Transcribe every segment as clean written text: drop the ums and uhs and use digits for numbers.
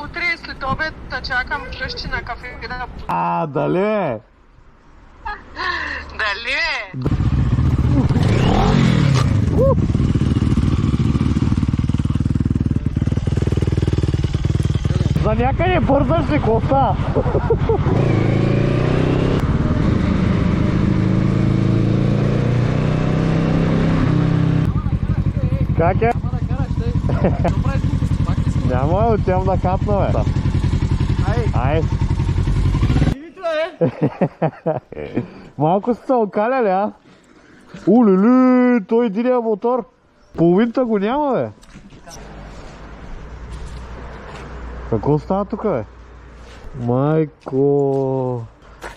утре след обед да чакам вкъщи на кафе да... А, дали е? Дали е? За някъде бързаш ли коса? Как е? Няма, отивам да капна, бе. Ай. Малко се окаля ли, а? Улили, той единия мотор. Половината го няма, бе. Какво става тук, бе? Майко...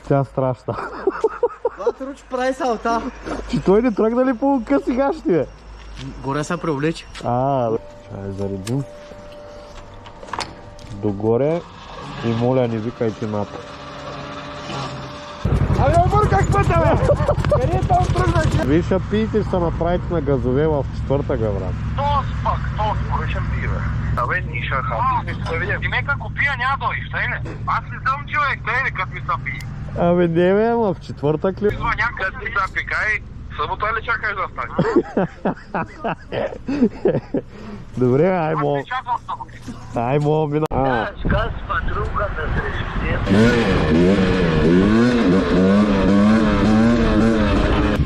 Тя страшна. Двата ручи прави салта. Че той не тръгна ли по къси гащи, бе? Горе се преоблече. Чай заредим. Догоре и моля не викайте напад. Абе, обърках пътя, бе! Къде е там тръгнах? Виж, пиете ще направите на газове в четвъртък, бе, брат. То поръчам пие, бе. Абе, ниша хати, смисъл да видя. Димек, ако пия няма да дойдеш, тъй ли? Аз не съм човек, тъй ли, като ми са пи. Абе, не бе, ама в четвъртък ли? Звъня, като ми са пи, кай, събота ли чакаш да стане? Добре, ай, мол. Ай, мол, мина. Сказ патрука да срещу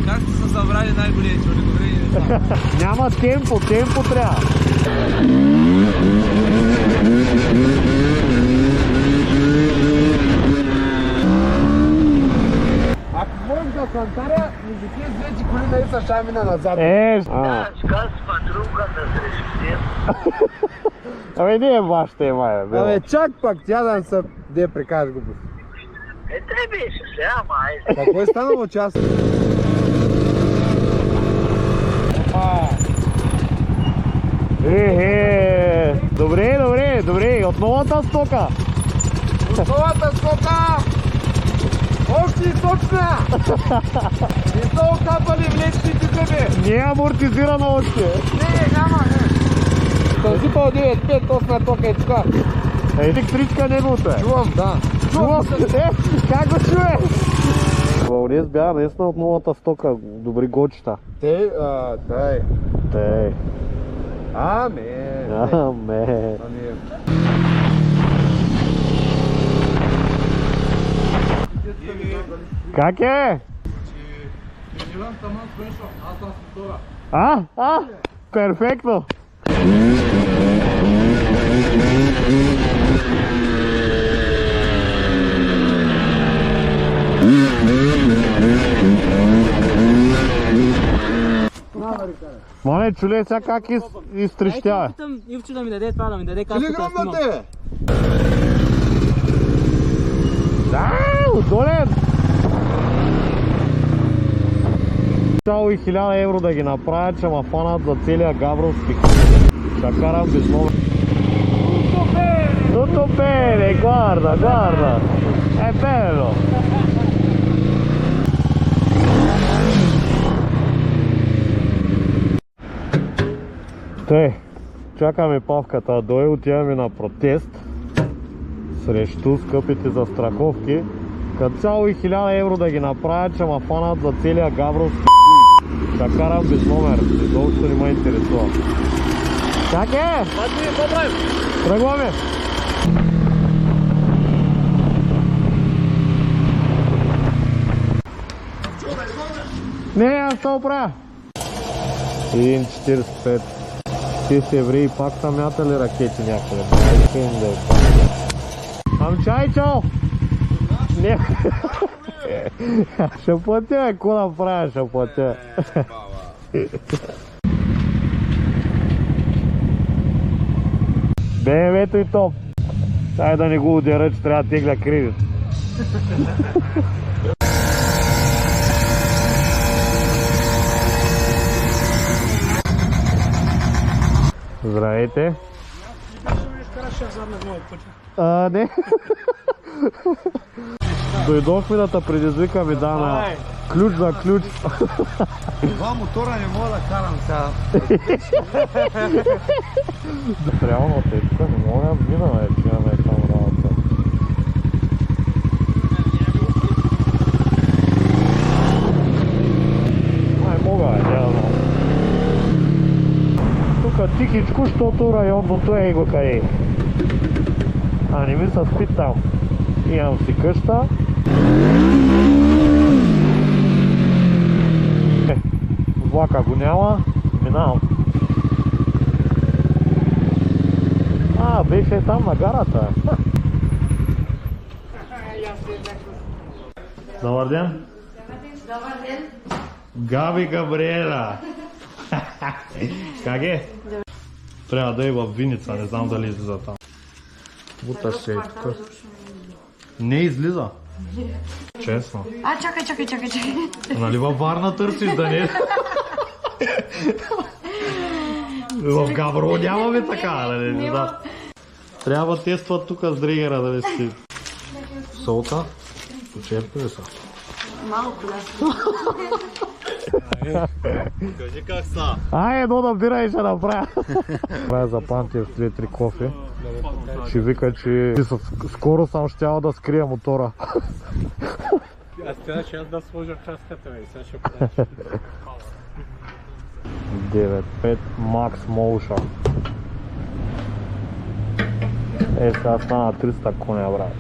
Как сте се събрали най-големи чули? Добре, Няма темпо трябва. Ако можеш да кантаря, между тия двете коли наиса ще мина назад. Сказ патрука да срещу Абе, не е вашата май, бе. Абе, чак пак тя да не се де прикажеш го. те беше сега, май. Какво е станало час? Добре, от новата стока. От новата стока! Още точна! Не са окапали влечните зъби! Не е амортизирана още. Няма, не. Съм сипал 9.5, точна тока е така. Електричка неговото е. Чувам, да. Чувам. Как го чуе? Вълнес бяха наистина от новата стока. Добри гочета. Тей. Аме. Как е? Перфектно. Мале, чуле сега как изтрещява. Питам Ивчо да ми даде това, да ми даде каската. Телеграмата е! Да, удолен! 1000 евро да ги направя, че ма фанат за целия Габровски. Ще карам без номер. Tutto bene, guarda. È bello. Те, чакаме Павката да дойде, отиваме на протест срещу скъпите застраховки. Като цяло 1000 евро да ги направя, че ма фанат за целия Габровски. Ще карам без номер, изобщо не ме интересува. Как е? Тръгваме! Не, аз се оправя. 1,45. Ти си евреи пак са мятали ракети някъде. Дайте им да е. Амчайчо! Не. Ще платя, какво направя, ще платя. БМВ-то и топ. Дай да не го удера, че трябва да тегля кредит. Здравейте. Не. Дойдохме да те предизвикаме, Дана. Ключ за ключ. Два мотора не мога да карам сега. Реално течка, не мога да мина, че имаме там работа. Ай, мога, няма знам. Тука тихичко, защото районното е го къде. А не ми се спи там. Имам си къща. Влака го няма, минавам. Беше там на гарата. Добър ден. Добър ден. Габи Габриела. Как е? Трябва да е в Виница, не знам дали излиза там. Буташ се и тук. Не излиза. Честно. Чакай. Нали във Варна търсиш да не... В Габрово нямаме така, нали? Да. Трябва тестват тук с дригера дали си... Солта? Почерпи ли са? Малко, да. Кажи как са. Едно да бира и ще направя. Това за Пантиев с 2-3 кофе. Ще вика, че скоро съм щял да скрия мотора. Аз трябваше аз да сложа краската, сега ще подаш. 9.5 Max Motion. Сега стана 300 коня, брат.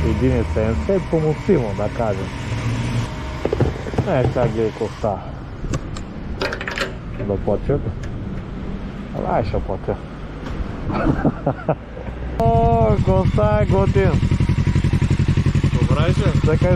1.70 поносимо, да кажем. Сега гледай коста. Да платят. Ай, ще платя. О, коста е готин. Добре, че? Чакай.